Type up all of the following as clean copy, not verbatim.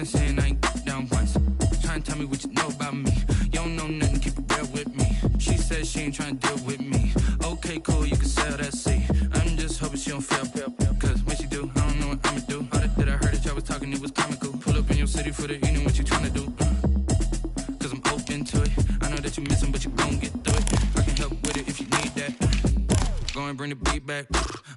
months in, I ain't down once. Trying to tell me what you know about me. You don't know nothing, keep it real with me. She said she ain't trying to deal with me. Okay, cool, you can sell that seat. I'm just hoping she don't fail. Cause when she do, I don't know what I'ma do. All that I heard that y'all was talking, it was comical. Pull up in your city for the evening, what you trying to do? Cause I'm open to it. I know that you missing, but you gon' get through it. I can help with it if you need that. Go and bring the beat back.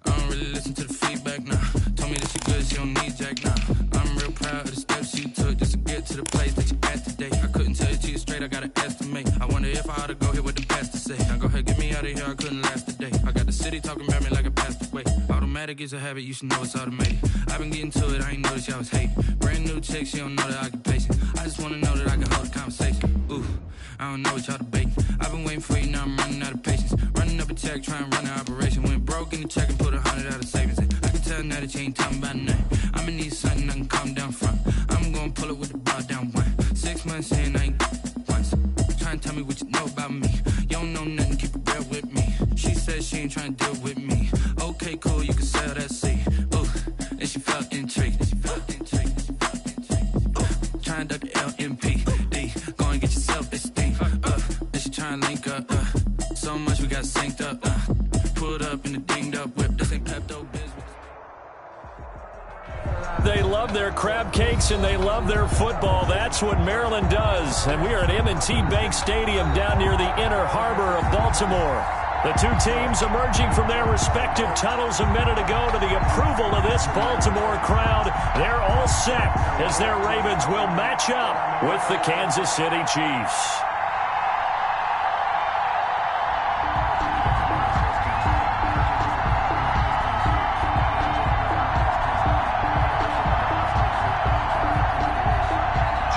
I don't really listen to the feedback, nah. Told me that she good, she don't need Jack, nah. I'm real proud of the steps she took just to get to the place that you at today. I couldn't tell you to you straight, I gotta estimate. I wonder if I ought to go here with the best to say. Now go ahead, get me out of here, I couldn't last today. I got the city talking about me like I passed away. Automatic is a habit, you should know it's automated. I've been getting to it, I ain't noticed y'all was hating. Brand new chick, she don't know the occupation. I just wanna know that I can hold a conversation. Ooh, I don't know what y'all debating. I've been waiting for you, now I'm running out of patience. Running up a check, trying to run an operation. Went broke in the check and put 100 out of savings. I can tell now that you ain't talking about nothing. I'ma need something I can calm down from. I'm gonna pull it with the bar down one. 6 months in, I ain't once. Trying to tell me what you know about me. You don't know nothing, keep it real with me. She said she ain't trying to deal with me. Okay, cool, you can sell that seat. Ooh, and she felt intrigued. Trying to duck the LMPD. Go and get yourself this thing. And she trying to link up. So much we got synced up. Pulled up in the dinged up whip. This ain't Pepto Bismol. They love their crab cakes and they love their football. That's what Maryland does. And we are at M&T Bank Stadium down near the Inner Harbor of Baltimore. The two teams emerging from their respective tunnels a minute ago to the approval of this Baltimore crowd. They're all set as their Ravens will match up with the Kansas City Chiefs.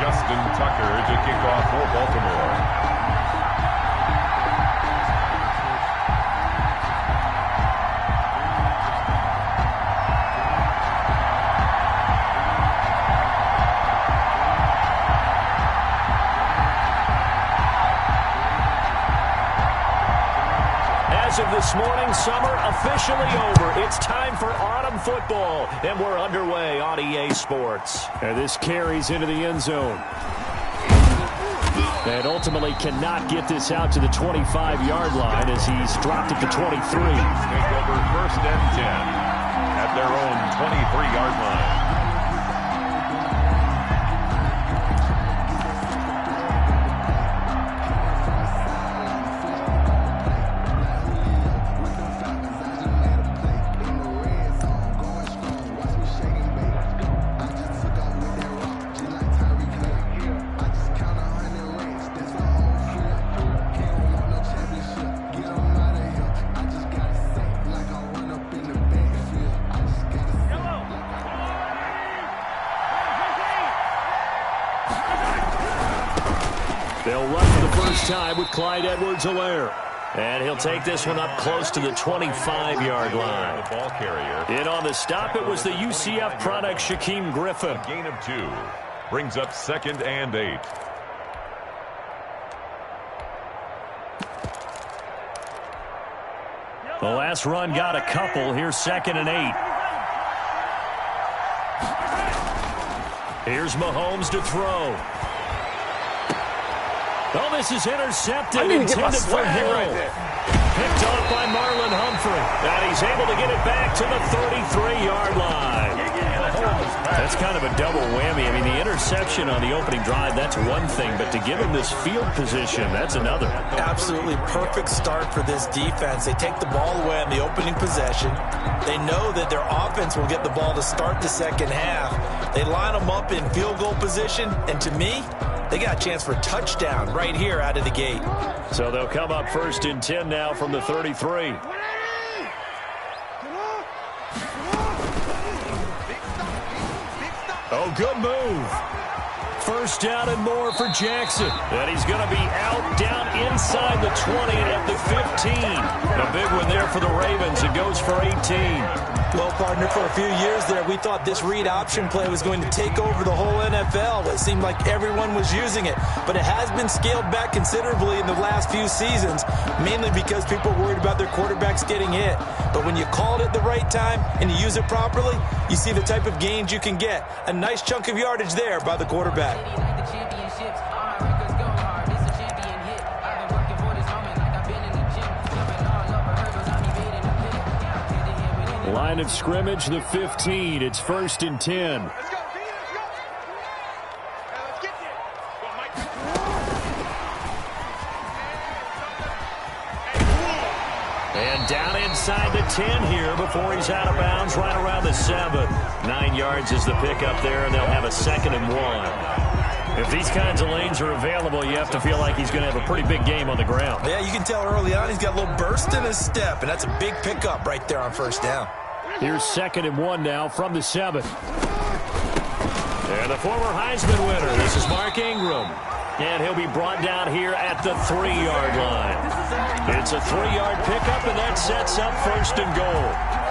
Justin Tucker to kick off for Baltimore. As of this morning, summer officially over. It's time for autumn football, and we're underway on EA Sports. And this carries into the end zone. And ultimately cannot get this out to the 25-yard line as he's dropped it to 23. Take over 1st and 10 at their own 23-yard line. They'll run for the first time with Clyde Edwards-Helaire. And he'll take this one up close to the 25-yard line. The ball carrier. In on the stop, it was the UCF product, Shaquem Griffin. A gain of 2. Brings up 2nd and 8. The last run got a couple. Here's 2nd and 8. Here's Mahomes to throw. Oh, this is intercepted, intended for Hill. Right, Picked off by Marlon Humphrey. And he's able to get it back to the 33-yard line. That's kind of a double whammy. I mean, the interception on the opening drive, that's one thing. But to give him this field position, that's another. Absolutely perfect start for this defense. They take the ball away on the opening possession. They know that their offense will get the ball to start the second half. They line them up in field goal position. And to me, they got a chance for a touchdown right here out of the gate. So they'll come up 1st and 10 now from the 33. Oh, good move. 1st down and more for Jackson. And he's going to be out down inside the 20 and at the 15. A big one there for the Ravens. It goes for 18. Well, partner, for a few years there, we thought this read option play was going to take over the whole NFL. It seemed like everyone was using it, but it has been scaled back considerably in the last few seasons, mainly because people are worried about their quarterbacks getting hit. But when you call it at the right time and you use it properly, you see the type of gains you can get. A nice chunk of yardage there by the quarterback. Line of scrimmage, the 15. It's 1st and 10. And down inside the 10 here before he's out of bounds, right around the 7. 9 yards is the pickup there, and they'll have a 2nd and 1. If these kinds of lanes are available, you have to feel like he's going to have a pretty big game on the ground. Yeah, you can tell early on he's got a little burst in his step, and that's a big pickup right there on 1st down. Here's 2nd and 1 now from the 7. And the former Heisman winner, this is Mark Ingram. And he'll be brought down here at the 3-yard line. It's a 3-yard pickup, and that sets up 1st and goal.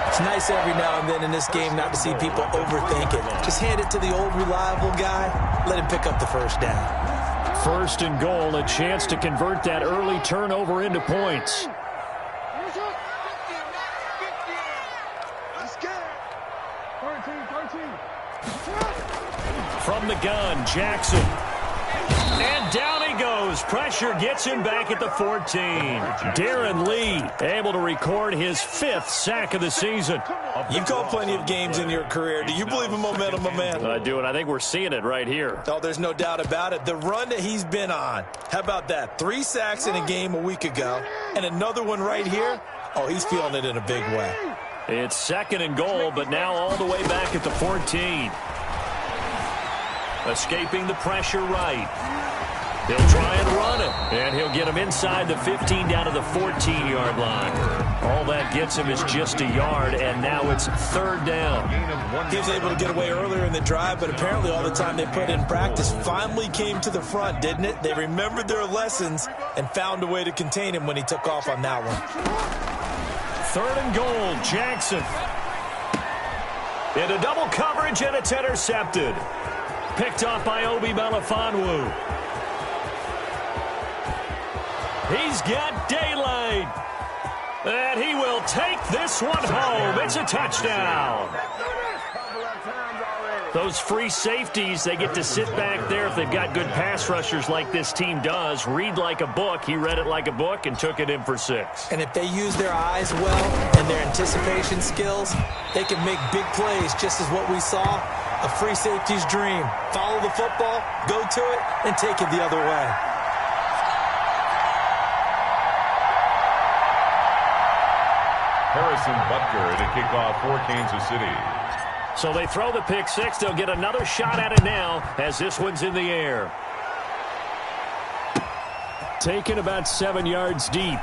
It's nice every now and then in this game not to see people overthink it. Just hand it to the old reliable guy. Let him pick up the 1st down. 1st and goal, a chance to convert that early turnover into points. From the gun, Jackson. And down he goes. Pressure gets him back at the 14. Darren Lee able to record his 5th sack of the season. You've called plenty of games in your career. Do you believe in momentum, my man? I do, and I think we're seeing it right here. Oh, there's no doubt about it. The run that he's been on. How about that? 3 sacks in a game a week ago, and another one right here. Oh, he's feeling it in a big way. It's 2nd and goal, but now all the way back at the 14. Escaping the pressure right. He'll try and run it, and he'll get him inside the 15 down to the 14-yard line. All that gets him is just a yard, and now it's 3rd down. He was able to get away earlier in the drive, but apparently all the time they put in practice finally came to the front, didn't it? They remembered their lessons and found a way to contain him when he took off on that one. 3rd and goal, Jackson. Into double coverage, and it's intercepted. Picked off by Obi Melifonwu. He's got daylight. And he will take this one home. It's a touchdown. Those free safeties, they get to sit back there if they've got good pass rushers like this team does. Read like a book. He read it like a book and took it in for 6. And if they use their eyes well and their anticipation skills, they can make big plays, just as what we saw. A free safety's dream. Follow the football, go to it, and take it the other way. Harrison Butker to kick off for Kansas City. So they throw the pick 6. They'll get another shot at it now as this one's in the air. Taken about 7 yards deep.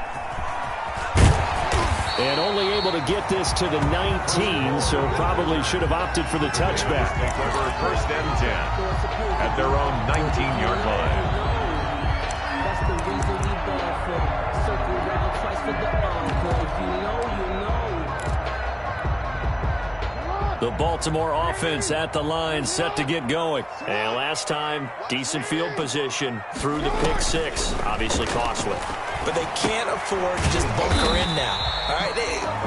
And only able to get this to the 19, so probably should have opted for the touchback. For 1st and 10 at their own 19-yard line. That's the reason we ball for it. Circle around twice for the encore. If you know, you know. The Baltimore offense at the line, set to get going. And last time, decent field position through the pick 6. Obviously costly. But they can't afford to just bunker in now. All right,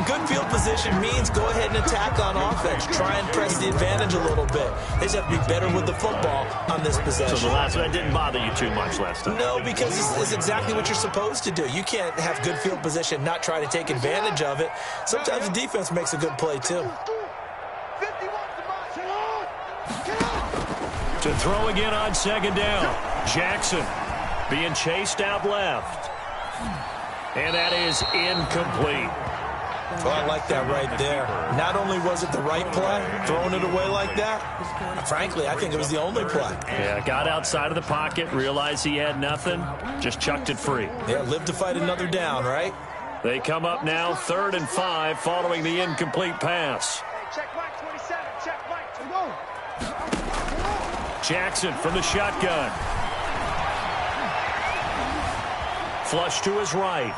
good field position means go ahead and attack on offense. Try and press the advantage a little bit. They just have to be better with the football on this possession. So the last one didn't bother you too much last time? No, because it's exactly what you're supposed to do. You can't have good field position, not try to take advantage of it. Sometimes the defense makes a good play, too. To throw again on 2nd down. Jackson being chased out left. And that is incomplete. Well, I like that right there. Not only was it the right play, throwing it away like that, frankly, I think it was the only play. Yeah, got outside of the pocket, realized he had nothing, just chucked it free. Yeah, live to fight another down, right? They come up now 3rd and 5 following the incomplete pass. Check Mike 27, check Mike 2. Jackson from the shotgun. Flush to his right.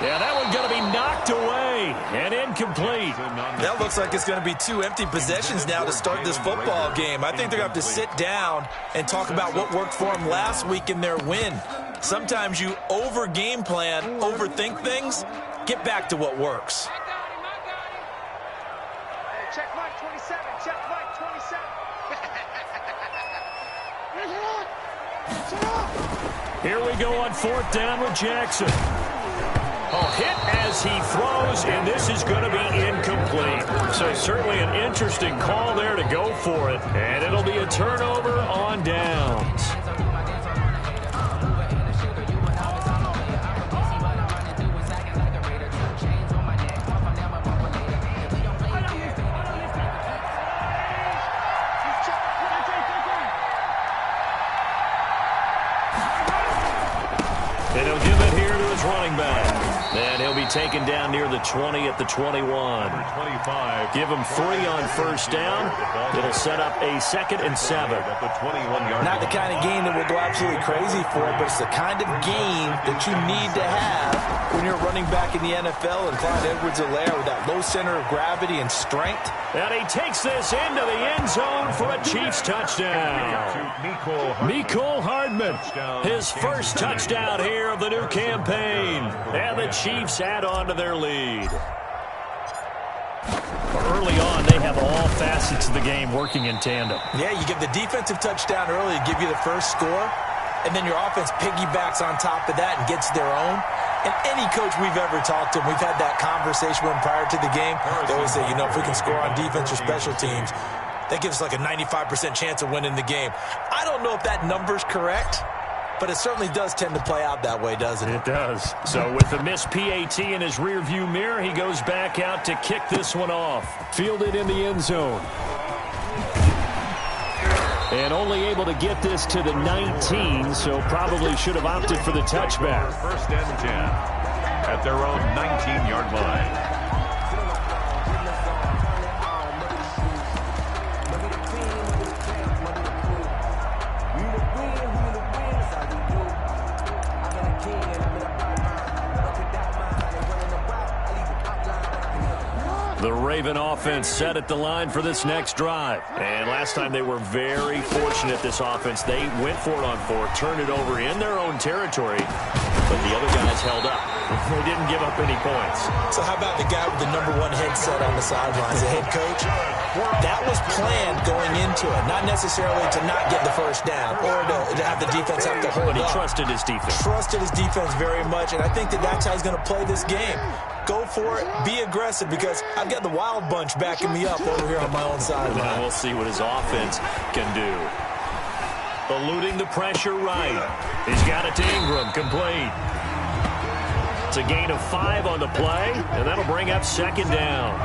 Yeah, that one's going to be knocked away and incomplete. That looks like it's going to be 2 empty possessions now to start this football game. I think they're going to have to sit down and talk about what worked for them last week in their win. Sometimes you over-game plan, overthink things. Get back to what works. Check Mike 27. Check Mike 27. Here we go on 4th down with Jackson. Hit as he throws, and this is going to be incomplete. So certainly an interesting call there to go for it, and it'll be a turnover on downs. And he'll give it here to his running back. And he'll be taken down near the 20 at the 21. 25. Give him 3 on 1st down. It'll set up a 2nd and 7. At the 21-yard Not the kind of game that we'll go absolutely crazy for, but it's the kind of game that you need to have when you're running back in the NFL. And Clyde Edwards-Helaire with that low center of gravity and strength. And he takes this into the end zone for a Chiefs touchdown. Mecole Hardman, his first touchdown here of the new campaign. And the Chiefs add on to their lead. Early on, they have all facets of the game working in tandem. Yeah, you give the defensive touchdown early to give you the first score, and then your offense piggybacks on top of that and gets their own. And any coach we've ever talked to, we've had that conversation with them prior to the game. They always say, you know, if we can score on defense or special teams, that gives us like a 95% chance of winning the game. I don't know if that number's correct, but it certainly does tend to play out that way, doesn't it? It does. So with the missed PAT in his rearview mirror, he goes back out to kick this one off. Fielded in the end zone. And only able to get this to the 19, so probably should have opted for the touchback. 1st and 10 at their own 19-yard line. The Raven offense set at the line for this next drive. And last time they were very fortunate, this offense. They went for it on 4, turned it over in their own territory, but the other guys held up. They didn't give up any points. So how about the guy with the #1 headset on the sidelines, the head coach? That was planned going into it, not necessarily to not get the first down or to have the defense have to hold But he up. trusted his defense. Trusted his defense very much, and I think that that's how he's going to play this game. Go for it, be aggressive, because I've got the wild bunch backing me up over here on my own sideline. Now we'll see what his offense can do. Eluding the pressure right. He's got it to Ingram, complete. It's a gain of 5 on the play, and that'll bring up 2nd down.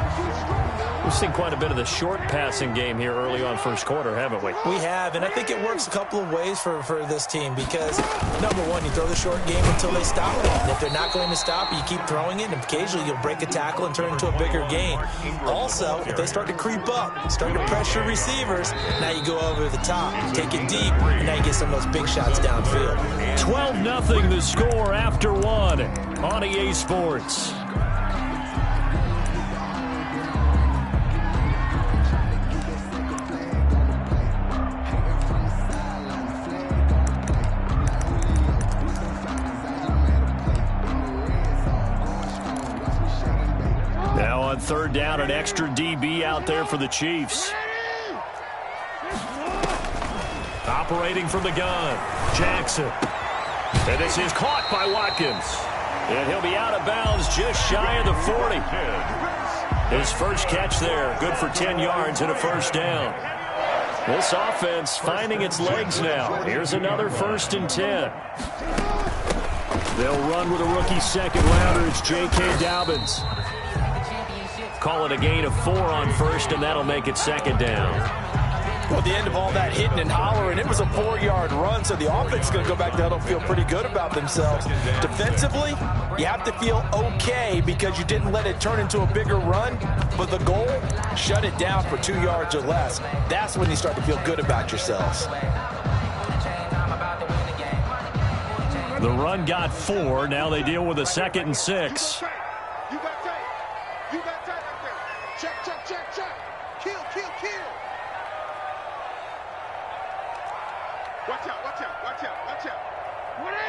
We've seen quite a bit of the short passing game here early on 1st quarter, haven't we? We have, and I think it works a couple of ways for this team because, #1, you throw the short game until they stop it. And if they're not going to stop it, you keep throwing it, and occasionally you'll break a tackle and turn it into a bigger gain. Also, if they start to creep up, start to pressure receivers, now you go over the top, take it deep, and now you get some of those big shots downfield. 12-0 the score after 1 on EA Sports. Now on 3rd down, an extra DB out there for the Chiefs. Operating from the gun, Jackson. And this is caught by Watkins. And he'll be out of bounds just shy of the 40. His first catch there, good for 10 yards and a 1st down. This offense finding its legs now. Here's another 1st and 10. They'll run with a rookie 2nd rounder. It's J.K. Dobbins. Call it a gain of 4 on 1st, and that'll make it 2nd down. Well, at the end of all that hitting and hollering, it was a 4-yard run, so the offense is going to go back there and feel pretty good about themselves. Defensively, you have to feel okay because you didn't let it turn into a bigger run, but the goal, shut it down for 2 yards or less. That's when you start to feel good about yourselves. The run got 4. Now they deal with a 2nd and 6. You got tight. You got tight up there. Check, check, check, check. Kill, kill, kill. Watch out, watch out, watch out, watch out. What it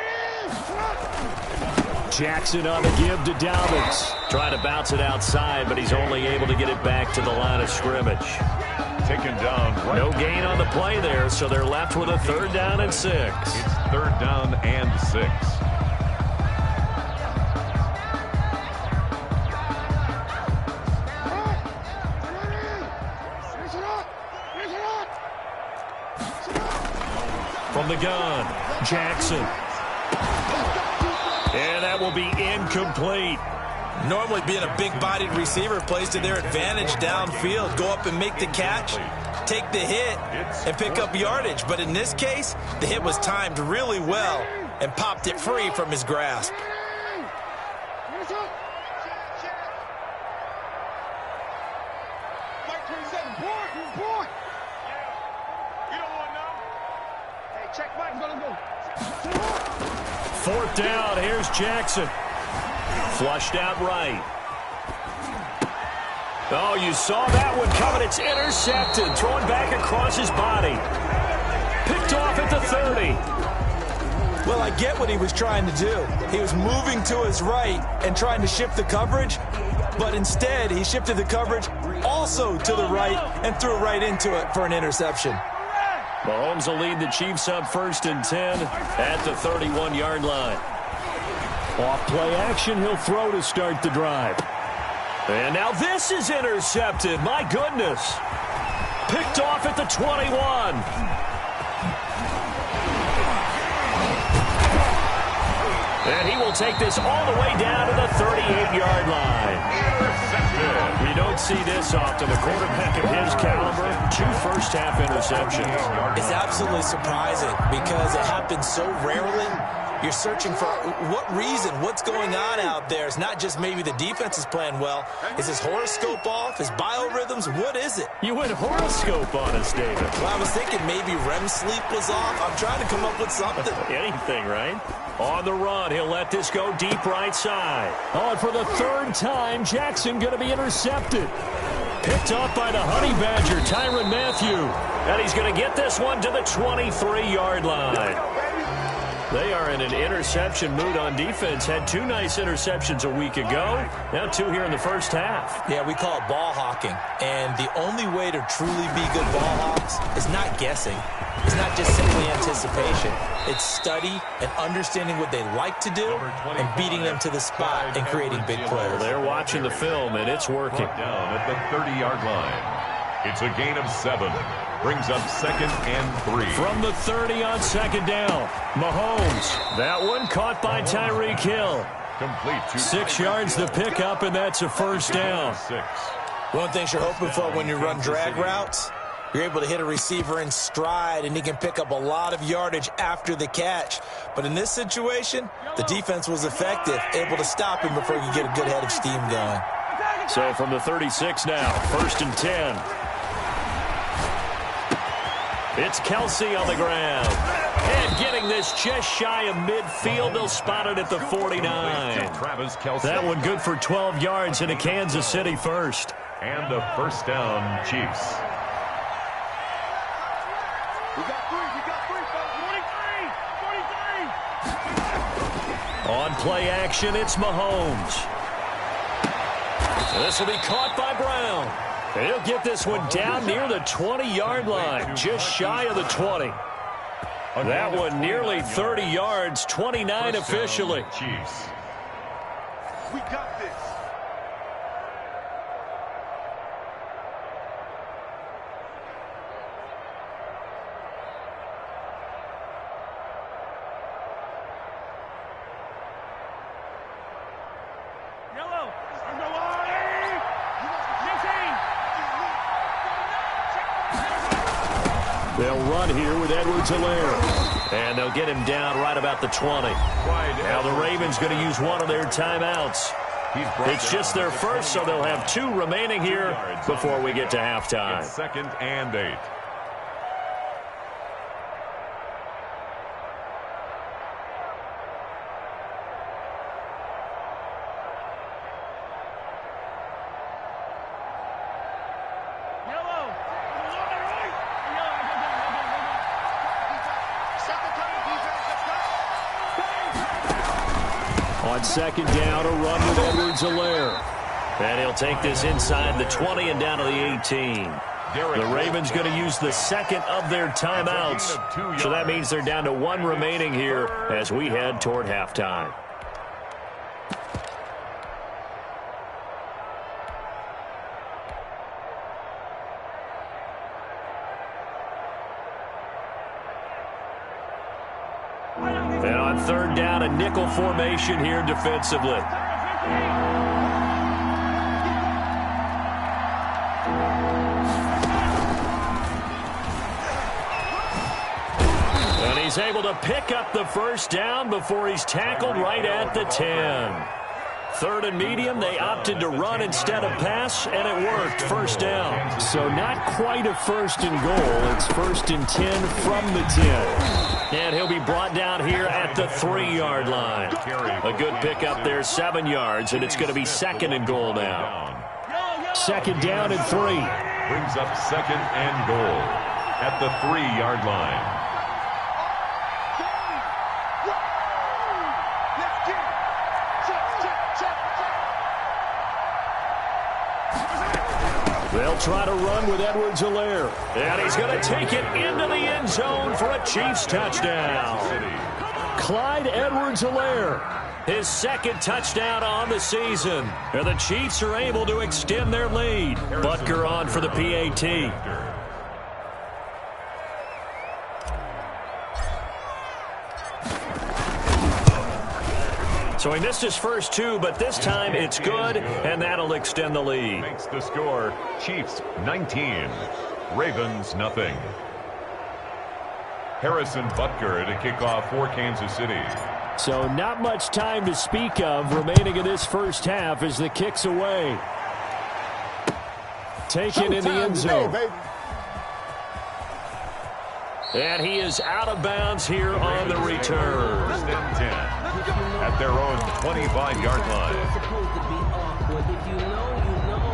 is? Jackson on the give to Dobbins. Trying to bounce it outside, but he's only able to get it back to the line of scrimmage. Taken down. Right. No gain on the play there, so they're left with a 3rd down and 6. It's 3rd down and 6. From the gun, Jackson. And that will be incomplete. Normally being a big-bodied receiver plays to their advantage downfield. Go up and make the catch, take the hit, and pick up yardage. But in this case, the hit was timed really well and popped it free from his grasp. Mike 27, boy. You don't want to know. Hey, check Mike. Go. 4th down. Here's Jackson. Flushed out right. Oh, you saw that one coming. It's intercepted. Thrown back across his body. Picked off at the 30. Well, I get what he was trying to do. He was moving to his right and trying to shift the coverage, but instead he shifted the coverage also to the right and threw right into it for an interception. Mahomes will lead the Chiefs up 1st and 10 at the 31-yard line. Off play action, he'll throw to start the drive. And now this is intercepted. My goodness. Picked off at the 21. And he will take this all the way down to the 38-yard line. We don't see this often. A quarterback of his caliber, 2 first-half interceptions. It's absolutely surprising because it happens so rarely. You're searching for what reason, what's going on out there. It's not just maybe the defense is playing well. Is his horoscope off? His biorhythms? What is it? You went horoscope on us, David. Well, I was thinking maybe REM sleep was off. I'm trying to come up with something. Anything, right? On the run, he'll let this go deep right side. Oh, and for the 3rd time, Jackson going to be intercepted. Picked off by the Honey Badger, Tyrann Mathieu. And he's going to get this one to the 23-yard line. They are in an interception mood on defense. Had 2 nice interceptions a week ago. Now 2 here in the first half. Yeah, we call it ball hawking. And the only way to truly be good ball hawks is not guessing. It's not just simply anticipation. It's study and understanding what they like to do and beating them to the spot and creating big plays. They're watching the film, and it's working. Down at the 30-yard line. It's a gain of 7. Brings up 2nd and 3. From the 30 on 2nd down. Mahomes. That one caught by Tyreek Hill. Complete. 6 yards the pickup, and that's a 1st down. 6. One of the things you're hoping for when you run drag routes, you're able to hit a receiver in stride, and he can pick up a lot of yardage after the catch. But in this situation, the defense was effective, able to stop him before you get a good head of steam going. So from the 36 now, 1st and 10. It's Kelsey on the ground. And getting this just shy of midfield. They'll spot it at the 49. That one good for 12 yards into Kansas City 1st. And a 1st down, Chiefs. We got 3, folks. 43. On play action, it's Mahomes. This will be caught by Brown. He'll get this one down near the 20-yard line, just shy of the 20. That one nearly 30 yards, 29 officially. Chiefs. We got this. Yellow. They'll run here with Edwards-Helaire. And they'll get him down right about the 20. Now the Ravens going to use one of their timeouts. It's just their first, so they'll have 2 remaining here before we get to halftime. 2nd and 8. On second down, a run with Edwards-Helaire. And he'll take this inside the 20 and down to the 18. The Ravens going to use the second of their timeouts. So that means they're down to one remaining here as we head toward halftime. And on third down, a nickel formation here defensively. And he's able to pick up the first down before he's tackled right at the 10. Third and medium, they opted to run instead of pass, and it worked. First down. So not quite a first and goal. It's first and 10 from the 10. And he'll be brought down here at the 3-yard line. A good pickup there, 7 yards, and it's going to be second and goal now. Second down and 3. Brings up second and goal at the 3-yard line. They'll try to run with Edwards-Helaire. And he's going to take it into the end zone for a Chiefs touchdown. Clyde Edwards-Helaire, his second touchdown on the season. And the Chiefs are able to extend their lead. Butker on for the PAT. So he missed his first two, but this time it's good, and that'll extend the lead. Makes the score Chiefs 19, Ravens nothing. Harrison Butker to kick off for Kansas City. So not much time to speak of remaining in this first half as the kick's away. Taken in the end zone. And he is out of bounds here on the return. First and 10 at their own 25-yard line. It's supposed to be awkward. If you know, you know.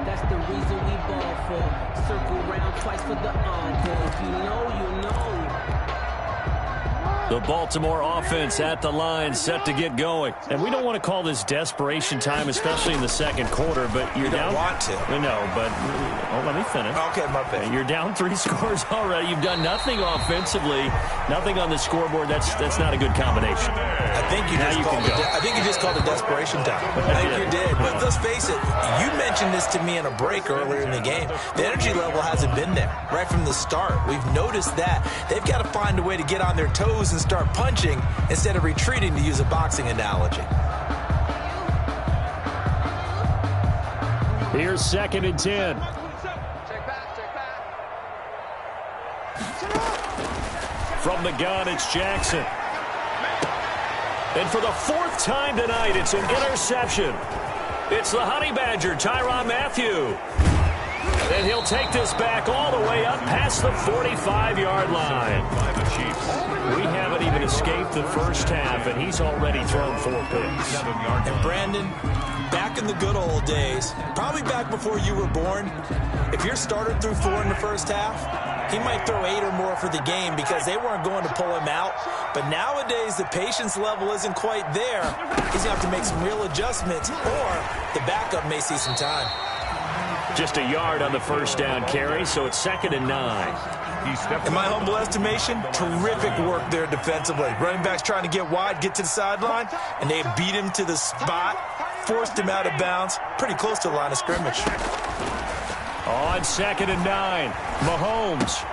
That's the reason we ball for. Circle round twice for the encore. If you know, you know. The Baltimore offense at the line set to get going. And we don't want to call this desperation time, especially in the second quarter, but you're down. You don't want to. No, but let me finish. Okay, my bad. You're down 3 scores already. You've done nothing offensively, nothing on the scoreboard. That's not a good combination. I think you just called it desperation time. I think you did. But let's face it, you mentioned this to me in a break earlier in the game. The energy level hasn't been there right from the start. We've noticed that. They've got to find a way to get on their toes and start punching instead of retreating, to use a boxing analogy. Here's second and 10. From the gun, it's Jackson. And for the 4th time tonight, it's an interception. It's the Honey Badger, Tyrann Mathieu. And he'll take this back all the way up past the 45-yard line. We haven't even escaped the first half, and he's already thrown 4 picks. And Brandon, back in the good old days, probably back before you were born, if your starter threw 4 in the first half, he might throw 8 or more for the game because they weren't going to pull him out. But nowadays, the patience level isn't quite there. He's going to have to make some real adjustments, or the backup may see some time. Just a yard on the first down carry, so it's second and 9. In my humble estimation, terrific work there defensively. Running backs trying to get wide, get to the sideline, and they beat him to the spot, forced him out of bounds, pretty close to the line of scrimmage. On second and 9, Mahomes.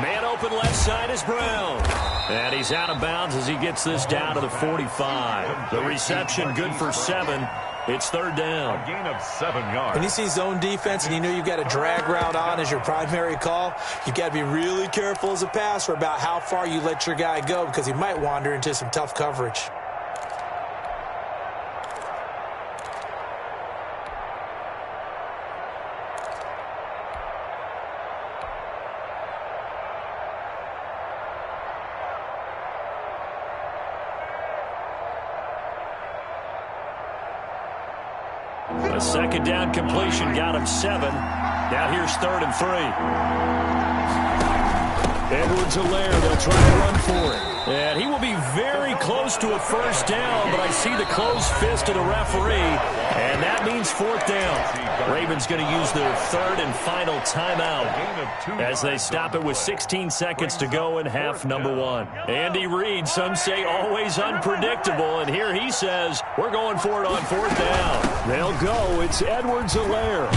Man open left side is Brown. And he's out of bounds as he gets this down to the 45. The reception good for 7. It's third down. A gain of 7 yards. When you see zone defense and you know you've got a drag route on as your primary call, you've got to be really careful as a passer about how far you let your guy go because he might wander into some tough coverage. A second down completion got him 7. Now here's third and 3. Edwards-Helaire, they'll try to run for it. And he will be very close to a first down, but I see the closed fist of the referee, and that means fourth down. Ravens going to use their third and final timeout as they stop it with 16 seconds to go in half number one. Andy Reid, some say always unpredictable, and here he says, we're going for it on fourth down. They'll go. It's Edwards-Helaire.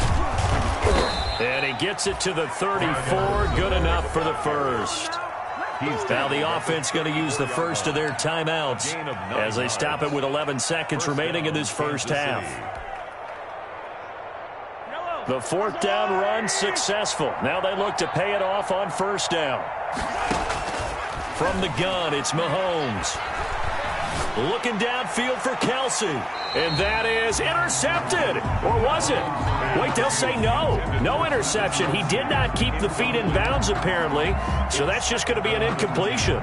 And he gets it to the 34. Good enough for the first. Now the offense going to use the first of their timeouts as they stop it with 11 seconds remaining in this first half. The fourth down run successful. Now they look to pay it off on first down. From the gun, it's Mahomes. Looking downfield for Kelsey. And that is intercepted. Or was it? Wait, they'll say no. No interception. He did not keep the feet in bounds, apparently. So that's just going to be an incompletion.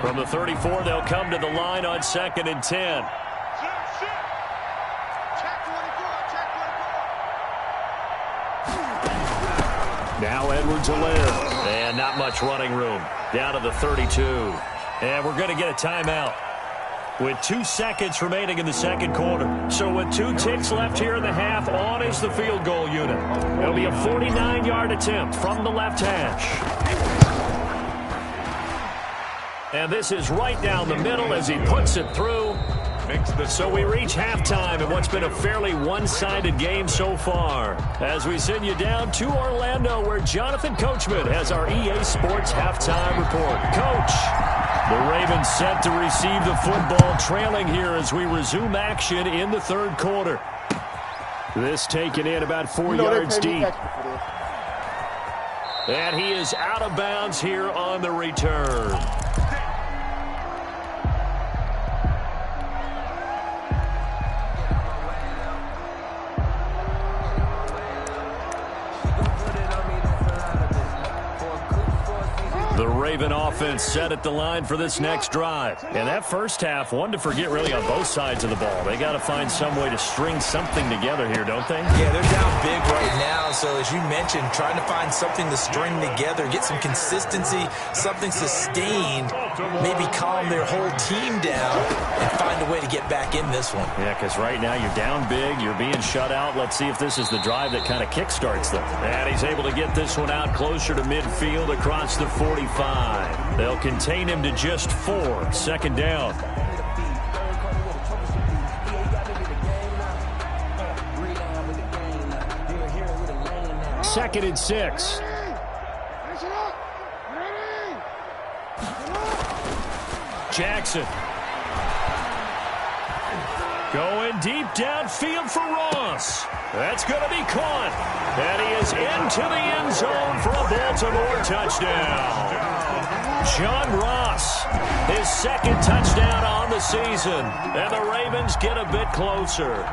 From the 34, they'll come to the line on 2nd and 10. Now Edwards-Helaire. And not much running room. Down to the 32. And we're going to get a timeout with 2 seconds remaining in the second quarter. So with 2 ticks left here in the half, on is the field goal unit. It'll be a 49-yard attempt from the left hash. And this is right down the middle as he puts it through. So we reach halftime in what's been a fairly one-sided game so far. As we send you down to Orlando, where Jonathan Coachman has our EA Sports halftime report. Coach, the Ravens set to receive the football, trailing here as we resume action in the third quarter. This taken in about 4 yards deep. And he is out of bounds here on the return. The Raven offense set at the line for this next drive. And that first half, one to forget really on both sides of the ball. They got to find some way to string something together here, don't they? Yeah, they're down big right now. So as you mentioned, trying to find something to string together, get some consistency, something sustained, maybe calm their whole team down and find a way to get back in this one. Yeah, because right now you're down big, you're being shut out. Let's see if this is the drive that kind of kickstarts them. And he's able to get this one out closer to midfield across the 45. They'll contain him to just 4. Second down. Second and 6. Jackson. Going deep downfield for Ross. That's going to be caught. And he is into the end zone for a Baltimore touchdown. John Ross, his second touchdown on the season. And the Ravens get a bit closer.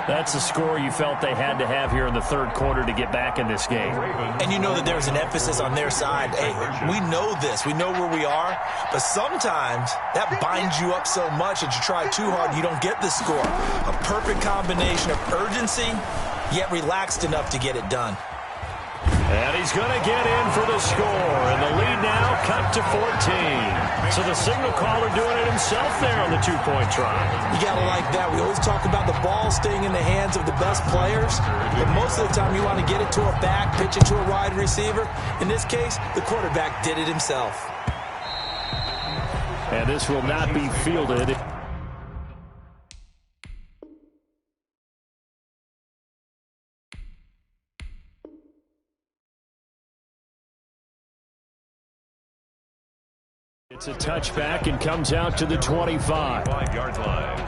That's the score you felt they had to have here in the third quarter to get back in this game. And you know that there's an emphasis on their side. Hey, we know this. We know where we are. But sometimes that binds you up so much that you try too hard and you don't get the score. A perfect combination of urgency, yet relaxed enough to get it done. And he's going to get in for the score. And the lead now cut to 14. So the signal caller doing it himself there on the two-point try. You got to like that. We always talk about the ball staying in the hands of the best players. But most of the time you want to get it to a back, pitch it to a wide receiver. In this case, the quarterback did it himself. And this will not be fielded. It's a touchback and comes out to the 25. 5-yard line.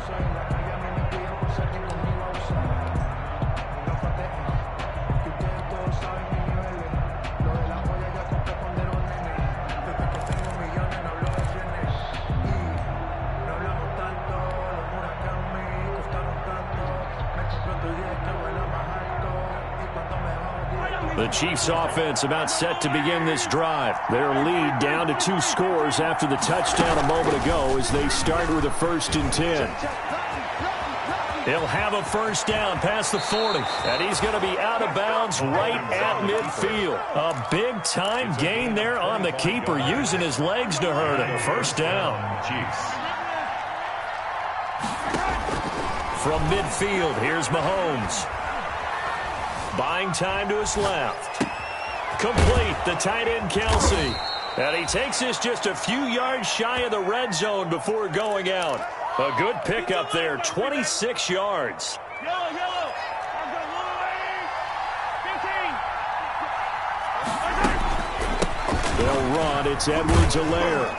The Chiefs offense about set to begin this drive. Their lead down to 2 scores after the touchdown a moment ago as they start with a 1st and 10. He'll have a first down past the 40. And he's going to be out of bounds right at midfield. A big-time gain there on the keeper, using his legs to hurt him. First down. From midfield, here's Mahomes. Buying time to his left. Complete, the tight end, Kelsey. And he takes this just a few yards shy of the red zone before going out. A good pickup there, 26 yards. Yellow. They'll run. It's Edwards-Helaire.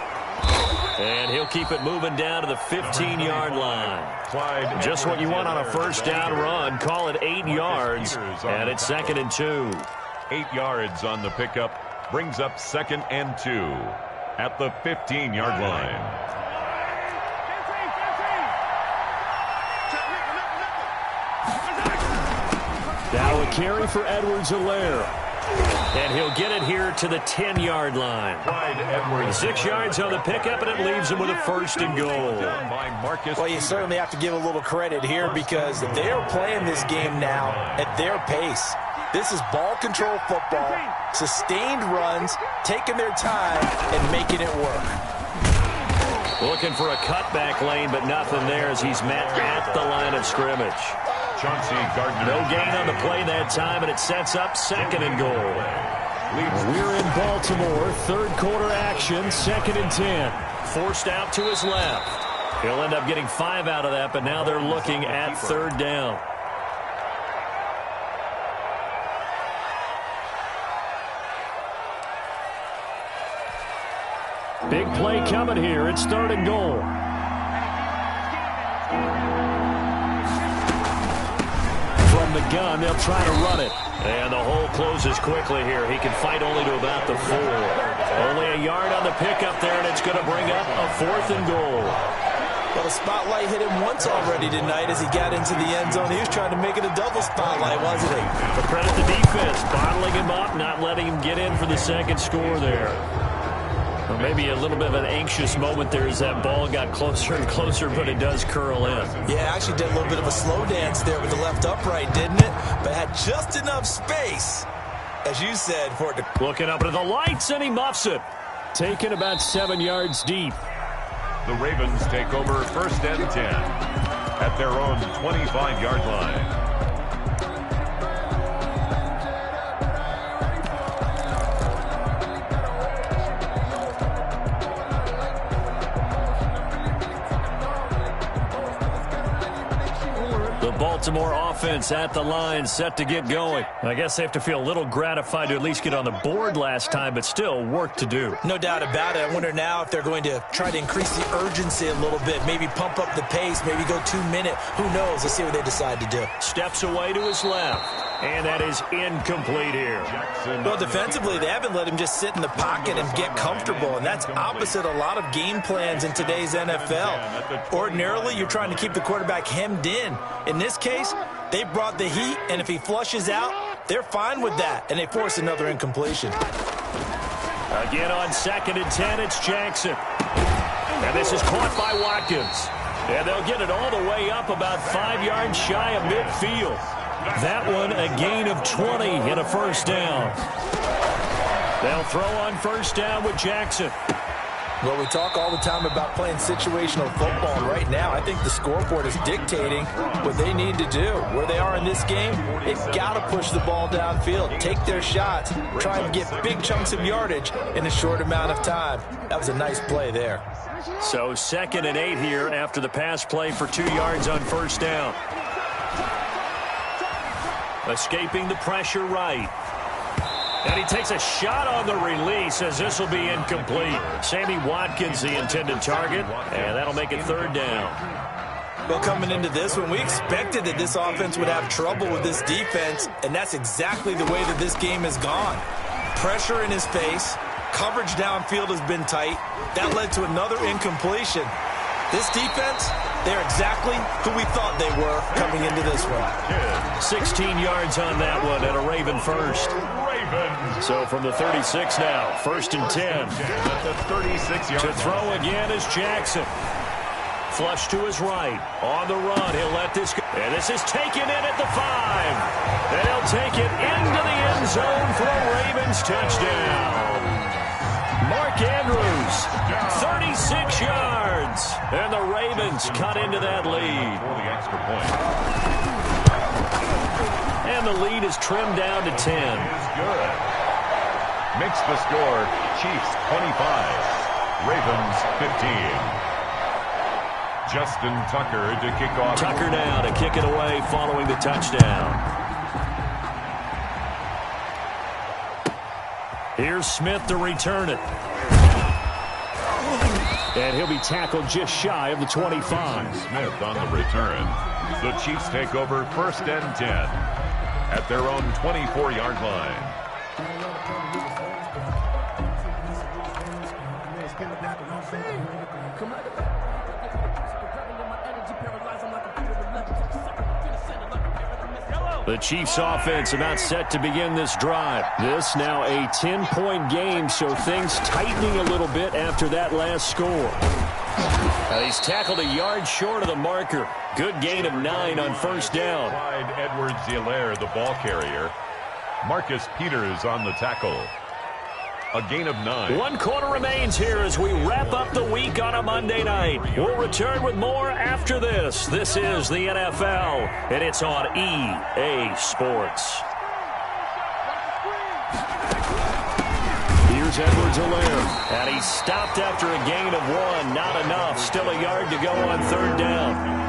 And he'll keep it moving down to the 15-yard line. Just what you want on a first down run. Call it 8 yards. And it's 2nd and 2. 8 yards on the pickup. Brings up 2nd and 2 at the 15-yard line. Now a carry for Edwards-Helaire. And he'll get it here to the 10-yard line. 6 yards on the pickup, and it leaves him with a 1st and goal. Well, you certainly have to give a little credit here because they are playing this game now at their pace. This is ball control football, sustained runs, taking their time, and making it work. Looking for a cutback lane, but nothing there as he's met at the line of scrimmage. No gain on the play that time, and it sets up 2nd and goal. We're in Baltimore, 3rd quarter action, 2nd and 10. Forced out to his left. He'll end up getting 5 out of that, but now they're looking at 3rd down. Big play coming here. It's 3rd and goal. From the gun, they'll try to run it. And the hole closes quickly here. He can fight only to about the 4. Only a yard on the pickup there, and it's going to bring up a 4th and goal. Well, the spotlight hit him once already tonight as he got into the end zone. He was trying to make it a double spotlight, wasn't he? But credit the defense, bottling him up, not letting him get in for the 2nd score there. Or maybe a little bit of an anxious moment there as that ball got closer and closer, but it does curl in. Yeah, actually did a little bit of a slow dance there with the left upright, didn't it? But had just enough space, as you said, for it to... Looking up into the lights, and he muffs it. Taken about 7 yards deep. The Ravens take over 1st and 10 at their own 25-yard line. Baltimore offense at the line, set to get going. I guess they have to feel a little gratified to at least get on the board last time, but still work to do. No doubt about it. I wonder now if they're going to try to increase the urgency a little bit, maybe pump up the pace, maybe go 2-minute. Who knows? Let's see what they decide to do. Steps away to his left, and that is incomplete here. Well, defensively, they haven't let him just sit in the pocket and get comfortable, and that's opposite a lot of game plans in today's NFL. Ordinarily, you're trying to keep the quarterback hemmed in. In this case, they brought the heat, and if he flushes out, they're fine with that, and they force another incompletion. Again on 2nd and 10, it's Jackson. And this is caught by Watkins. And they'll get it all the way up about 5 yards shy of midfield. That one a gain of 20 and a first down. They'll throw on first down with Jackson. Well, we talk all the time about playing situational football, and right now I think the scoreboard is dictating what they need to do. Where they are in this game, they've got to push the ball downfield, take their shots, try and get big chunks of yardage in a short amount of time. That was a nice play there. So 2nd and 8 here after the pass play for 2 yards on first down. Escaping the pressure right. And he takes a shot on the release as this will be incomplete. Sammy Watkins, the intended target, and that'll make it 3rd down. Well, coming into this one, we expected that this offense would have trouble with this defense, and that's exactly the way that this game has gone. Pressure in his face, coverage downfield has been tight. That led to another incompletion. This defense, they're exactly who we thought they were coming into this one. 16 yards on that one and a Raven first. So from the 36 now, 1st and 10. At the 36-yard To throw again is Jackson. Flush to his right. On the run, he'll let this go. And this is taken in at the 5. And he'll take it into the end zone for a Ravens touchdown. Mark Andrews, 36 yards. And the Ravens cut into that lead. For the extra point. And the lead is trimmed down to 10. Is good. Makes the score Chiefs 25, Ravens 15. Justin Tucker to kick off. Tucker now to kick it away following the touchdown. Here's Smith to return it. And he'll be tackled just shy of the 25. Smith on the return. The Chiefs take over 1st and 10 at their own 24-yard line. The Chiefs offense about set to begin this drive. This now a 10-point game, so things tightening a little bit after that last score. He's tackled a yard short of the marker. Good gain of 9 on 1st down. Clyde Edwards-Helaire, the ball carrier. Marcus Peters on the tackle. A gain of 9. 1 quarter remains here as we wrap up the week on a Monday night. We'll return with more after this. This is the NFL, and it's on EA Sports. Here's Edwards-Helaire, and he's stopped after a gain of 1. Not enough. Still a yard to go on 3rd down.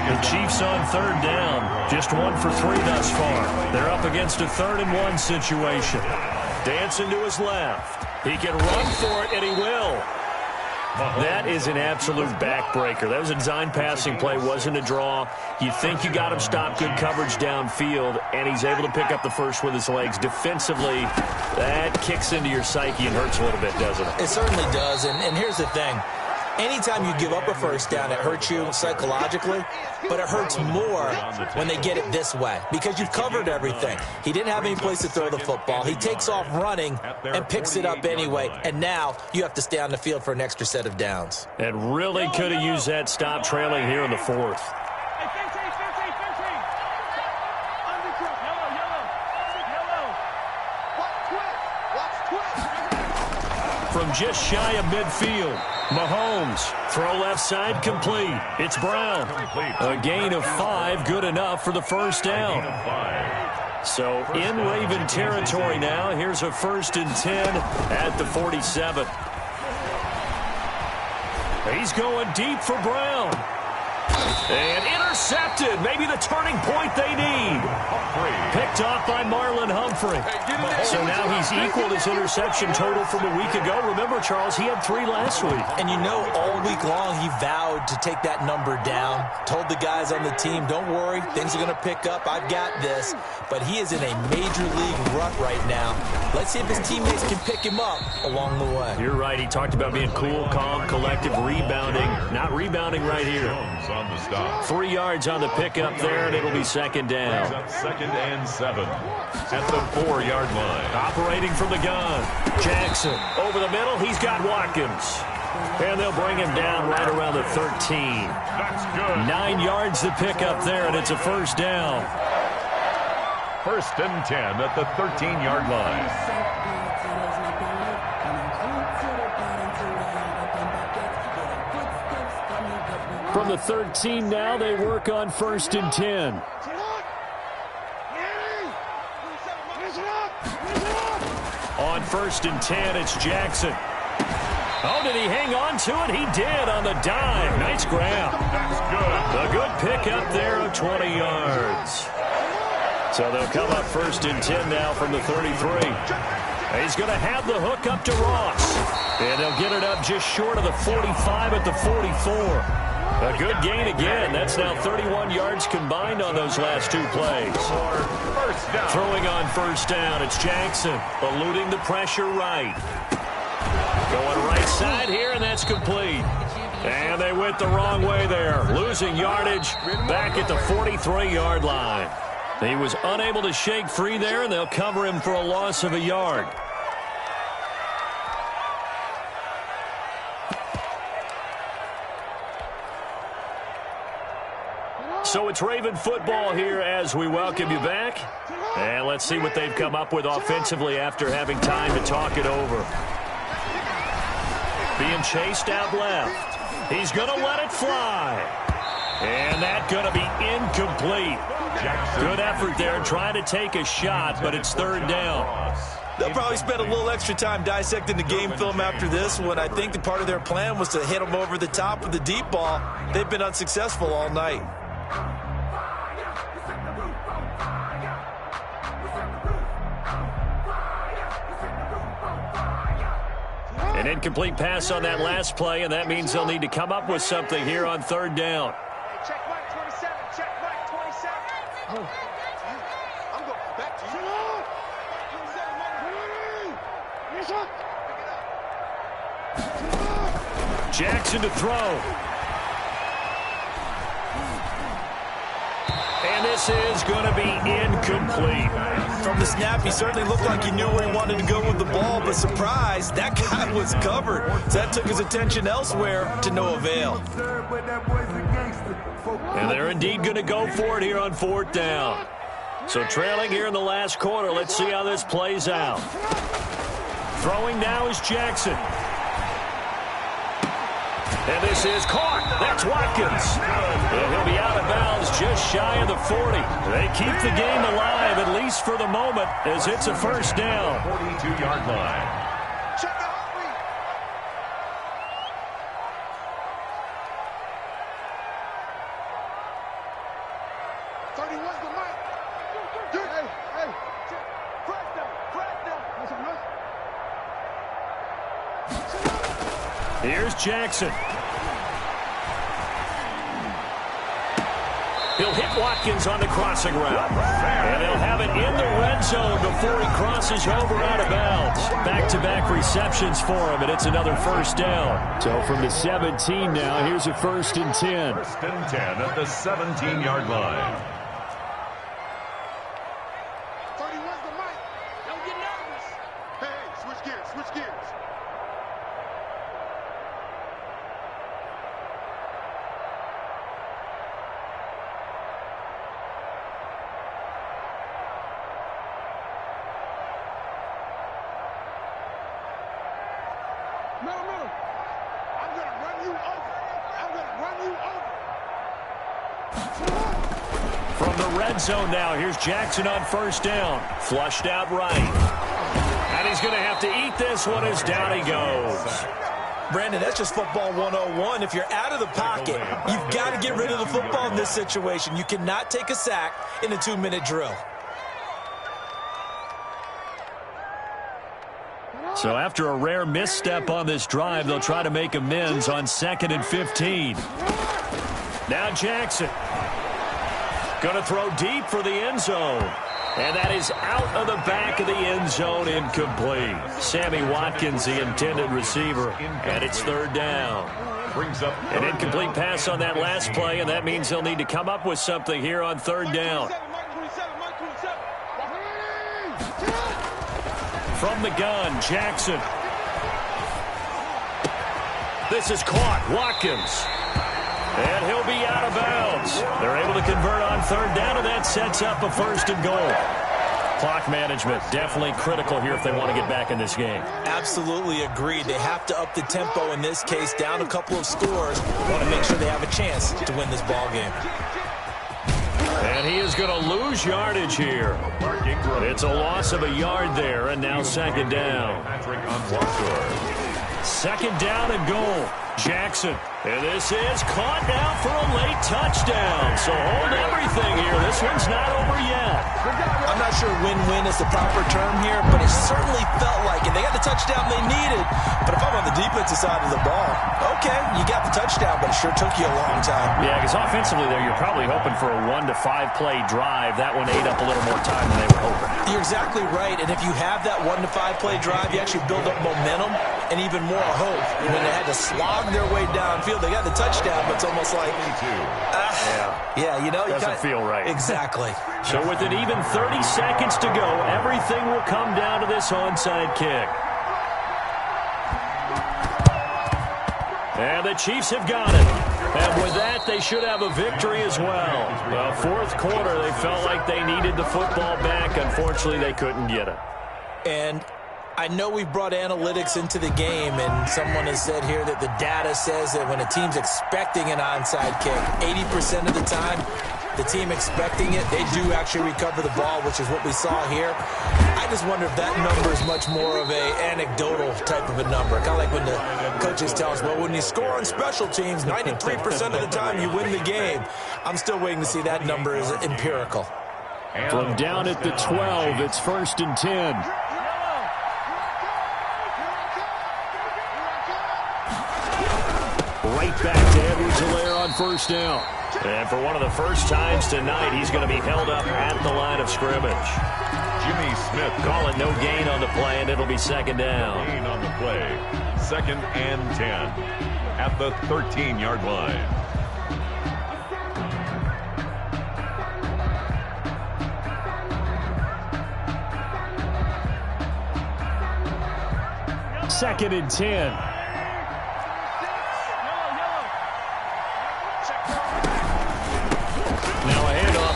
The Chiefs on 3rd down. Just 1 for 3 thus far. They're up against a 3rd and 1 situation. Dancing to his left. He can run for it, and he will. That is an absolute backbreaker. That was a design passing play, wasn't a draw. You think you got him stopped, good coverage downfield, and he's able to pick up the first with his legs. Defensively, that kicks into your psyche and hurts a little bit, doesn't it? It certainly does, and here's the thing. Anytime you give up a 1st down, it hurts you psychologically, but it hurts more when they get it this way because you've covered everything. He didn't have any place to throw the football. He takes off running and picks it up anyway, and now you have to stay on the field for an extra set of downs. And really could have used that stop trailing here in the 4th. From just shy of midfield, Mahomes, throw left side, complete. It's Brown. A gain of 5, good enough for the 1st down. So in Raven territory now, here's a 1st and 10 at the 47. He's going deep for Brown. And intercepted. Maybe the turning point they need. Picked off by Marlon Humphrey. So now he's equaled his interception total from a week ago. Remember, Charles, he had 3 last week. And you know, all week long he vowed to take that number down. Told the guys on the team, don't worry, things are going to pick up. I've got this. But he is in a major league rut right now. Let's see if his teammates can pick him up along the way. You're right. He talked about being cool, calm, collective, rebounding. Not rebounding right here. On the stop. 3 yards on the pickup there, and it'll be 2nd down. 2nd and 7 at the 4-yard line. Operating from the gun. Jackson over the middle. He's got Watkins. And they'll bring him down right around the 13. That's good. 9 yards to pick up there, and it's a 1st down. 1st and 10 at the 13-yard line. From the 13 now, they work on 1st and 10. On 1st and 10, it's Jackson. Oh, did he hang on to it? He did on the dive. Nice grab. That's good. A good pickup there of 20 yards. So they'll come up 1st and 10 now from the 33. He's going to have the hook up to Ross. And they'll get it up just short of the 45 at the 44. A good gain again. That's now 31 yards combined on those last 2 plays. First down. Throwing on 1st down, it's Jackson, eluding the pressure right. Going right side here, and that's complete. And they went the wrong way there, losing yardage back at the 43-yard line. He was unable to shake free there, and they'll cover him for a loss of a yard. So it's Raven football here as we welcome you back. And let's see what they've come up with offensively after having time to talk it over. Being chased out left. He's going to let it fly. And that's going to be incomplete. Good effort there trying to take a shot, but it's third down. They'll probably spend a little extra time dissecting the game film after this one. I think the part of their plan was to hit them over the top with the deep ball. They've been unsuccessful all night. An incomplete pass on that last play, and that means they'll need to come up with something here on third down. Check Mike 27. Check Mike 27. Oh. I'm going back to you. 27, Mike. Jackson to throw. And this is going to be incomplete. From the snap, he certainly looked like he knew where he wanted to go with the ball, but surprise, that guy was covered. So that took his attention elsewhere to no avail. And they're indeed going to go for it here on fourth down. So trailing here in the last quarter, let's see how this plays out. Throwing now is Jackson. And this is caught. That's Watkins. And he'll be out of bounds just shy of the 40. They keep the game alive, at least for the moment, as it's a first down. 42-yard line. Check the heartbeat. The mic. Hey. Crack down. Here's Jackson. He'll hit Watkins on the crossing route. And they'll have it in the red zone before he crosses over out of bounds. Back-to-back receptions for him, and it's another first down. So from the 17 now, here's a 1st and 10. 1st and 10 at the 17-yard line. 31's the mic. Don't get nervous. Hey, switch gears. Middle. I'm going to run you over. From the red zone now, here's Jackson on first down. Flushed out right. And he's going to have to eat this one as down he goes. Brandon, that's just football 101. If you're out of the pocket, you've got to get rid of the football in this situation. You cannot take a sack in a 2-minute drill. So after a rare misstep on this drive, they'll try to make amends on 2nd and 15. Now Jackson. Going to throw deep for the end zone. And that is out of the back of the end zone, incomplete. Sammy Watkins, the intended receiver, and it's third down. Brings up An incomplete pass on that last play, and that means they'll need to come up with something here on third down. From the gun, Jackson. This is caught. Watkins. And he'll be out of bounds. They're able to convert on third down, and that sets up a 1st and goal. Clock management definitely critical here if they want to get back in this game. Absolutely agreed. They have to up the tempo in this case, down a couple of scores. Want to make sure they have a chance to win this ball game. And he is going to lose yardage here. It's a loss of a yard there, and now 2nd down. Second down and goal. Jackson. And this is caught now for a late touchdown. So hold everything here. This one's not over yet. I'm not sure win-win is the proper term here, but it certainly felt like it. They got the touchdown they needed. But if I'm on the defensive side of the ball, okay, you got the touchdown, but it sure took you a long time. Yeah, because offensively there, you're probably hoping for a 1 to 5 play drive. That one ate up a little more time than they were hoping. You're exactly right. And if you have that 1 to 5 play drive, you actually build up momentum and even more hope. When they had to slog their way downfield, they got the touchdown, but it's almost like, yeah, you know, doesn't feel right. Exactly. So with an even 30 seconds to go, everything will come down to this onside kick. And the Chiefs have got it. And with that, they should have a victory as well. Fourth quarter, they felt like they needed the football back. Unfortunately, they couldn't get it. And I know we've brought analytics into the game, and someone has said here that the data says that when a team's expecting an onside kick, 80% of the time, the team expecting it, they do actually recover the ball, which is what we saw here. I just wonder if that number is much more of a anecdotal type of a number. Kind of like when the coaches tell us, well, when you score on special teams, 93% of the time you win the game. I'm still waiting to see that number is empirical. From down at the 12, it's 1st and 10. Right back to Edwards-Helaire on 1st down. And for one of the first times tonight, he's going to be held up at the line of scrimmage. Jimmy Smith calling no gain on the play, and it'll be 2nd down. Gain on the play. 2nd and 10 at the 13-yard line. Second and 10.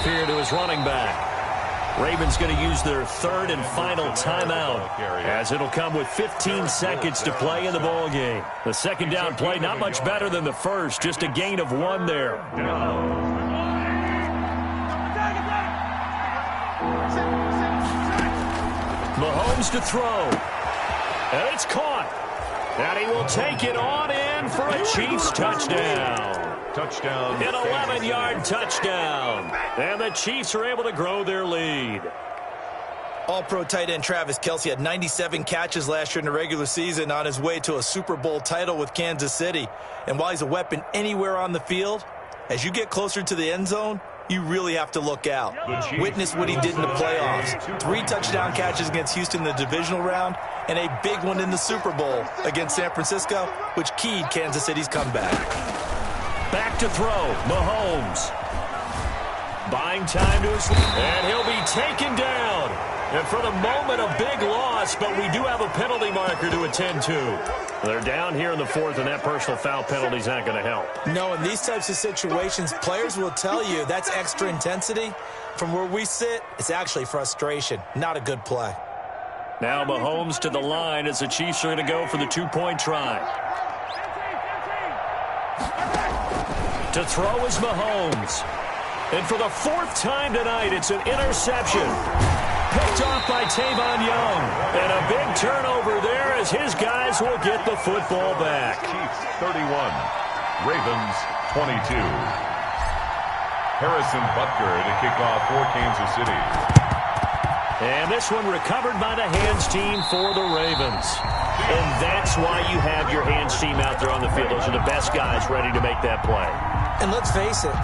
Here to his running back. Ravens going to use their 3rd and final timeout, as it'll come with 15 seconds to play in the ball game. The 2nd down play not much better than the first, just a gain of 1 there. Mahomes to throw, and it's caught, and he will take it on in for a Chiefs touchdown. Touchdown. An 11-yard touchdown. And the Chiefs are able to grow their lead. All-pro tight end Travis Kelce had 97 catches last year in the regular season on his way to a Super Bowl title with Kansas City. And while he's a weapon anywhere on the field, as you get closer to the end zone, you really have to look out. Witness what he did in the playoffs. 3 touchdown catches against Houston in the divisional round, and a big one in the Super Bowl against San Francisco, which keyed Kansas City's comeback. Back to throw, Mahomes. Buying time to his lead, and he'll be taken down. And for the moment, a big loss, but we do have a penalty marker to attend to. They're down here in the 4th, and that personal foul penalty is not going to help. No, in these types of situations, players will tell you that's extra intensity. From where we sit, it's actually frustration, not a good play. Now Mahomes to the line as the Chiefs are going to go for the 2-point try. To throw is Mahomes. And for the 4th time tonight, it's an interception. Picked off by Tavon Young. And a big turnover there as his guys will get the football back. Chiefs 31, Ravens 22. Harrison Butker to kick off for Kansas City. And this one recovered by the hands team for the Ravens. And that's why you have your hands team out there on the field. Those are the best guys ready to make that play. And let's face it,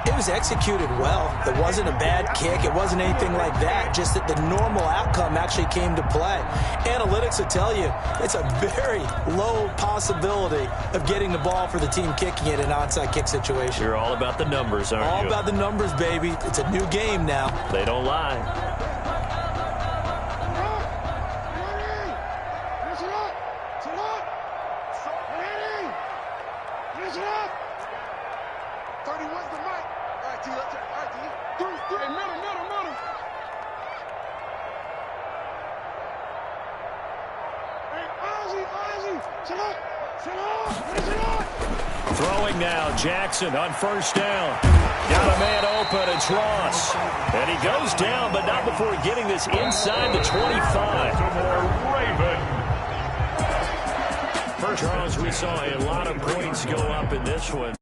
it was executed well. It wasn't a bad kick. It wasn't anything like that. Just that the normal outcome actually came to play. Analytics will tell you it's a very low possibility of getting the ball for the team kicking it in an onside kick situation. You're all about the numbers, aren't you? All about the numbers, baby. It's a new game now. They don't lie. Throwing now, Jackson on 1st down. Got a man open, it's Ross. And he goes down, but not before getting this inside the 25. First, Charles, we saw a lot of points go up in this one.